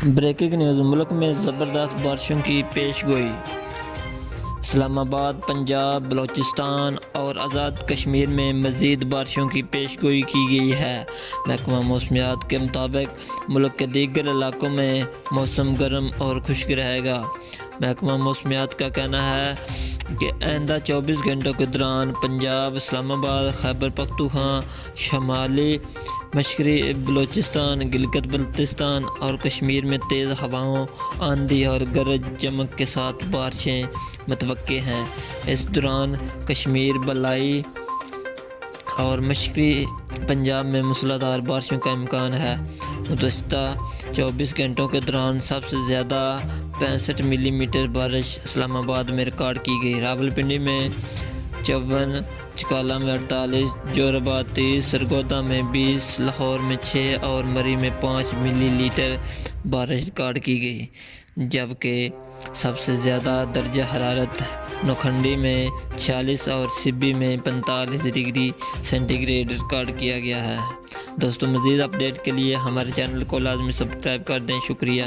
Breaking news, ملک میں زبردست بارشوں کی پیش گوئی۔ اسلام آباد، پنجاب، بلوچستان اور آزاد کشمیر میں مزید بارشوں کی پیش گوئی کی گئی ہے۔ محکمہ موسمیات کے مطابق ملک کے دیگر علاقوں میں موسم گرم اور خشک رہے گا۔ محکمہ موسمیات کا کہنا ہے کہ آئندہ 24 گھنٹوں کے دوران پنجاب، اسلام آباد، خیبر پختونخوا، شمالی مشرقی بلوچستان، گلگت بلتستان اور کشمیر میں تیز ہوائیں، آندھی اور گرج چمک کے ساتھ بارشیں متوقع ہیں۔ اس دوران کشمیر، بالائی اور مشرقی پنجاب میں موسلا دھار بارشوں کا امکان ہے۔ گزشتہ 24 گھنٹوں کے دوران سب سے زیادہ 65 ملی میٹر بارش اسلام آباد میں ریکارڈ کی گئی۔ راولپنڈی میں 54، چکالہ میں 48، جوراباد 30، سرگودا میں 20، لاہور میں 6 اور مری میں 5 ملی لیٹر بارش ریکارڈ کی گئی، جبکہ سب سے زیادہ درجہ حرارت نوکھنڈی میں 46 اور سبی میں 45 ڈگری سینٹی گریڈ ریکارڈ کیا گیا ہے۔ دوستو، مزید اپڈیٹ کے لیے ہمارے چینل کو لازمی سبسکرائب کر دیں۔ شکریہ۔